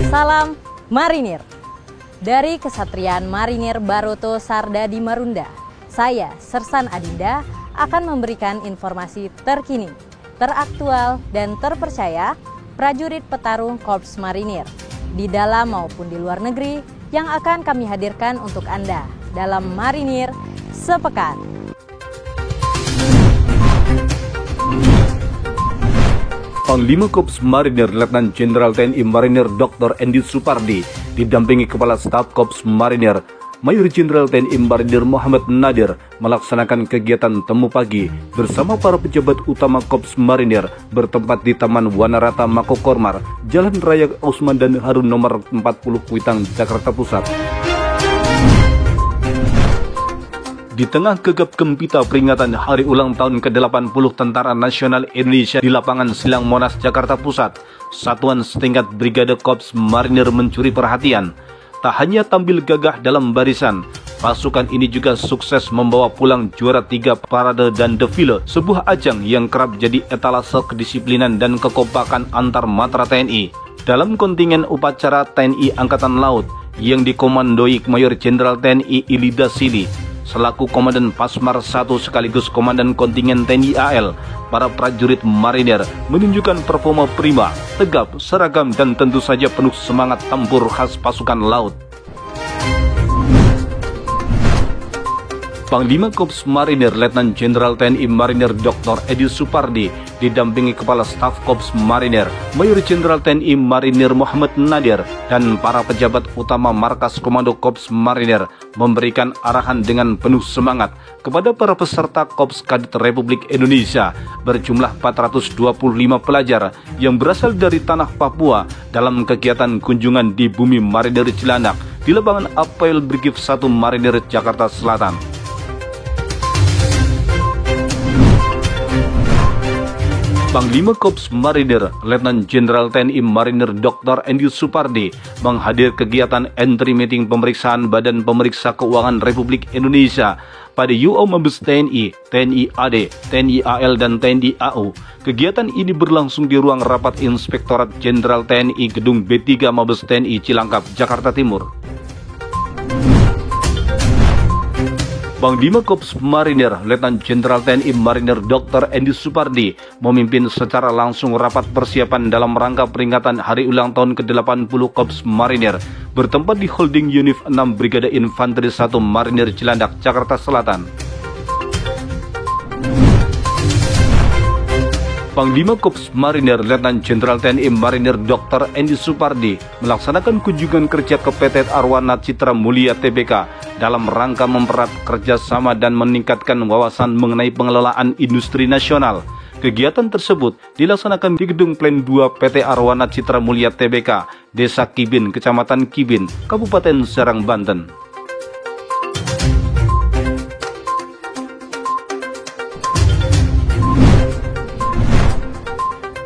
Salam Marinir. Dari Kesatrian Marinir Baroto Sardadi Marunda, saya Sersan Adinda akan memberikan informasi terkini, teraktual, dan terpercaya prajurit petarung Korps Marinir di dalam maupun di luar negeri yang akan kami hadirkan untuk Anda dalam Marinir Sepekan. Panglima Korps Marinir Letnan Jenderal TNI Marinir Dr. Andy Supardi didampingi Kepala Staf Korps Marinir Mayor Jenderal TNI Marinir Muhammad Nadir melaksanakan kegiatan temu pagi bersama para pejabat utama Korps Marinir bertempat di Taman Wanarata Makokormar, Jalan Raya Usman dan Harun nomor 40 Kuitang, Jakarta Pusat. Di tengah gegap gempita peringatan hari ulang tahun ke-80 Tentara Nasional Indonesia di lapangan Silang Monas, Jakarta Pusat, satuan setingkat Brigade Korps Marinir mencuri perhatian. Tak hanya tampil gagah dalam barisan, pasukan ini juga sukses membawa pulang juara 3 parade dan defile, sebuah ajang yang kerap jadi etalase kedisiplinan dan kekompakan antar matra TNI. Dalam kontingen upacara TNI Angkatan Laut yang dikomandoi Mayor Jenderal TNI Ilida Sili, selaku Komandan Pasmar 1 sekaligus Komandan Kontingen TNI AL, para prajurit marinir menunjukkan performa prima, tegap, seragam, dan tentu saja penuh semangat tempur khas pasukan laut. Panglima Korps Marinir Letnan Jenderal TNI Marinir Dr. Andy Supardi didampingi Kepala Staf Korps Marinir Mayor Jenderal TNI Marinir Muhammad Nadir dan para pejabat utama Markas Komando Korps Marinir memberikan arahan dengan penuh semangat kepada para peserta Korps Kadit Republik Indonesia berjumlah 425 pelajar yang berasal dari tanah Papua dalam kegiatan kunjungan di Bumi Marinir Cilandak di lapangan Apel Brigif 1 Marinir Jakarta Selatan. Panglima Korps Marinir Letnan Jenderal TNI Marinir Dr. Andy Supardi menghadir kegiatan entry meeting pemeriksaan Badan Pemeriksa Keuangan Republik Indonesia pada UO Mabes TNI, TNI AD, TNI AL, dan TNI AU. Kegiatan ini berlangsung di ruang rapat Inspektorat Jenderal TNI Gedung B3 Mabes TNI Cilangkap, Jakarta Timur. Panglima Korps Marinir Letnan Jenderal TNI Marinir Dr. Andy Supardi memimpin secara langsung rapat persiapan dalam rangka peringatan Hari Ulang Tahun ke-80 Korps Marinir bertempat di Holding Unit 6 Brigade Infanteri 1 Marinir Cilandak, Jakarta Selatan. Panglima Korps Marinir Letnan Jenderal TNI Marinir Dr. Andy Supardi melaksanakan kunjungan kerja ke PT Arwana Citra Mulia Tbk dalam rangka mempererat kerjasama dan meningkatkan wawasan mengenai pengelolaan industri nasional. Kegiatan tersebut dilaksanakan di Gedung Plan 2 PT Arwana Citra Mulia Tbk, Desa Kibin, Kecamatan Kibin, Kabupaten Serang, Banten.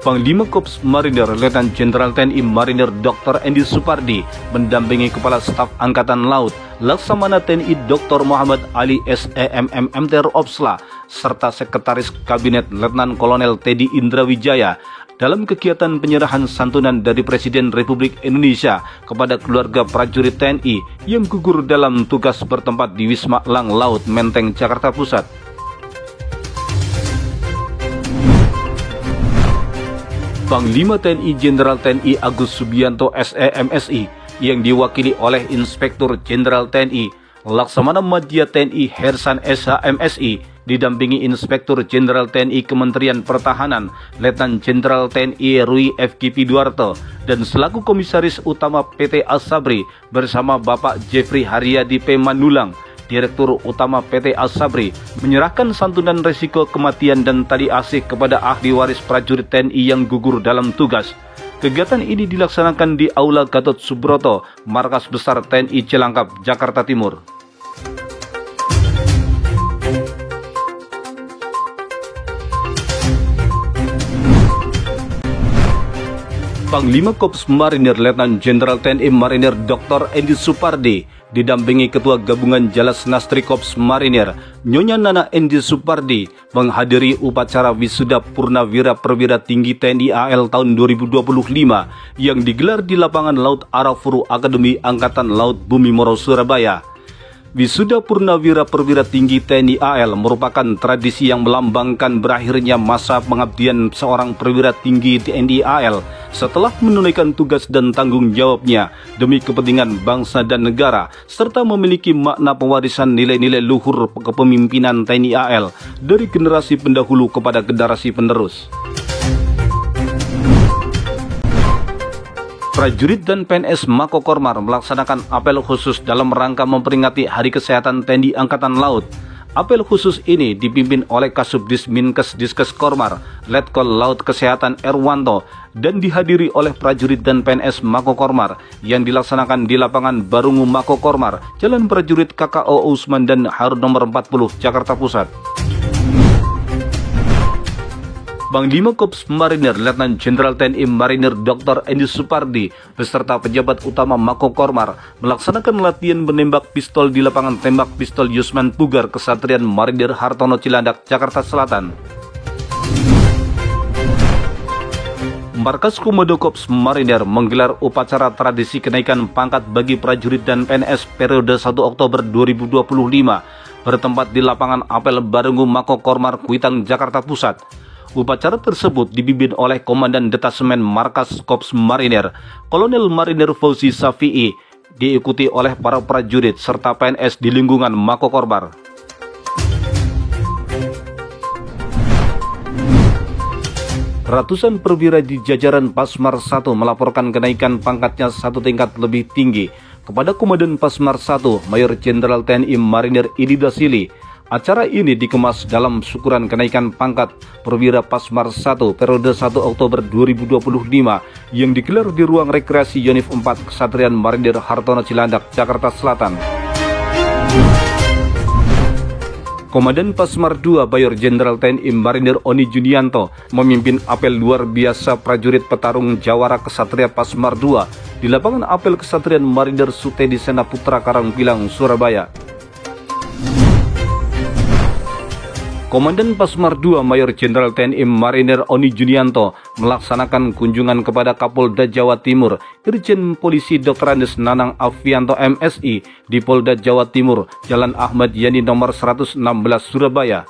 Panglima Korps Marinir Letnan Jenderal TNI Marinir Dr. Andy Supardi mendampingi Kepala Staf Angkatan Laut Laksamana TNI Dr. Muhammad Ali SEMM MTR Opsla serta Sekretaris Kabinet Letnan Kolonel Teddy Indrawijaya dalam kegiatan penyerahan santunan dari Presiden Republik Indonesia kepada keluarga prajurit TNI yang gugur dalam tugas bertempat di Wisma Elang Laut Menteng, Jakarta Pusat. Panglima TNI Jenderal TNI Agus Subianto SEMSI yang diwakili oleh Inspektur Jenderal TNI Laksamana Madya TNI Hersan SHMSI didampingi Inspektur Jenderal TNI Kementerian Pertahanan Letnan Jenderal TNI Rui FGP Duarte dan selaku Komisaris Utama PT Asabri bersama Bapak Jeffrey Haryadi P. Manulang, Direktur Utama PT Asabri, menyerahkan santunan resiko kematian dan tali asih kepada ahli waris prajurit TNI yang gugur dalam tugas. Kegiatan ini dilaksanakan di Aula Gatot Subroto, Markas Besar TNI Cilangkap, Jakarta Timur. Panglima Korps Marinir Letnan Jenderal TNI Marinir Dr. Endi Supardi didampingi Ketua Gabungan Jalas Nastri Korps Marinir Nyonya Nana Endi Supardi menghadiri upacara wisuda Purnawira Perwira Tinggi TNI AL tahun 2025 yang digelar di lapangan Laut Arafuru Akademi Angkatan Laut Bumi Moro, Surabaya. Wisuda Purnawira Perwira Tinggi TNI AL merupakan tradisi yang melambangkan berakhirnya masa pengabdian seorang perwira tinggi TNI AL setelah menunaikan tugas dan tanggung jawabnya demi kepentingan bangsa dan negara, serta memiliki makna pewarisan nilai-nilai luhur kepemimpinan TNI AL dari generasi pendahulu kepada generasi penerus. Prajurit dan PNS Mako Kormar melaksanakan apel khusus dalam rangka memperingati Hari Kesehatan TNI Angkatan Laut. Apel khusus ini dipimpin oleh Kasubdis Minkes Diskes Kormar, Letkol Laut Kesehatan Erwanto, dan dihadiri oleh prajurit dan PNS Mako Kormar yang dilaksanakan di lapangan Barungu Mako Kormar, Jalan Prajurit KKO Usman dan Harun nomor 40, Jakarta Pusat. Panglima Korps Marinir Letnan Jenderal TNI Marinir Dr. Endi Supardi beserta pejabat utama Mako Kormar melaksanakan latihan menembak pistol di lapangan tembak pistol Yusman Pugar Kesatrian Marinir Hartono Cilandak, Jakarta Selatan. Markas Komodo Korps Marinir menggelar upacara tradisi kenaikan pangkat bagi prajurit dan PNS periode 1 Oktober 2025 bertempat di lapangan apel Barungu Mako Kormar, Kuitang, Jakarta Pusat. Upacara tersebut dipimpin oleh Komandan Detasemen Markas Korps Marinir, Kolonel Marinir Fauzi Safi'i, diikuti oleh para prajurit serta PNS di lingkungan Mako Kormar. Ratusan perwira di jajaran Pasmar 1 melaporkan kenaikan pangkatnya satu tingkat lebih tinggi kepada Komandan Pasmar 1 Mayor Jenderal TNI Marinir Idi Dasili. Acara ini dikemas dalam syukuran kenaikan pangkat perwira Pasmar 1 periode 1 Oktober 2025 yang digelar di ruang rekreasi Yonif 4 Kesatrian Marinir Hartono Cilandak, Jakarta Selatan. Komandan Pasmar 2 Mayor Jenderal TNI Marinir Oni Junianto memimpin apel luar biasa prajurit petarung Jawara Kesatria Pasmar 2 di lapangan apel Kesatrian Marinir Sutedi Senaputra Karangpilang, Surabaya. Komandan Pasmar 2 Mayor Jenderal TNI Marinir Oni Junianto melaksanakan kunjungan kepada Kapolda Jawa Timur, Irjen Polisi Dr. Andes Nanang Afianto MSI di Polda Jawa Timur, Jalan Ahmad Yani nomor 116, Surabaya.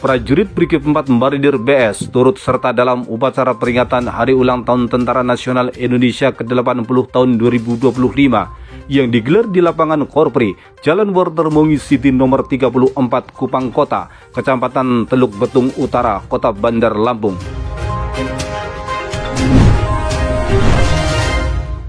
Prajurit Brigif 4 Marinir BS turut serta dalam upacara peringatan Hari Ulang Tahun Tentara Nasional Indonesia ke-80 tahun 2025 yang digelar di lapangan Korpri, Jalan Watermongi City nomor 34 Kupang Kota, Kecamatan Teluk Betung Utara, Kota Bandar Lampung.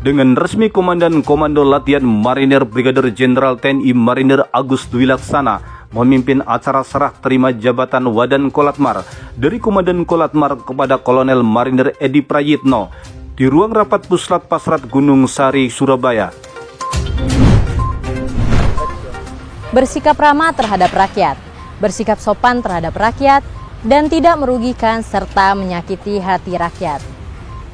Dengan resmi Komandan Komando Latihan Marinir Brigadir Jenderal TNI Marinir Agus Dwi Laksana memimpin acara serah terima jabatan Wadan Kolatmar dari Komandan Kolatmar kepada Kolonel Marinir Edi Prayitno di ruang rapat Puslat Pasrat Gunung Sari, Surabaya. Bersikap ramah terhadap rakyat, bersikap sopan terhadap rakyat, dan tidak merugikan serta menyakiti hati rakyat.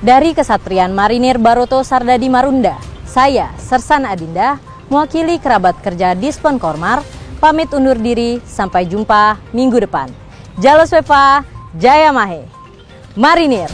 Dari Kesatrian Marinir Baroto Sardadi Marunda, saya, Sersan Adinda, mewakili kerabat kerja Dispon Kormar, pamit undur diri, sampai jumpa minggu depan. Jalo Svepa, Jaya Mahe, Marinir.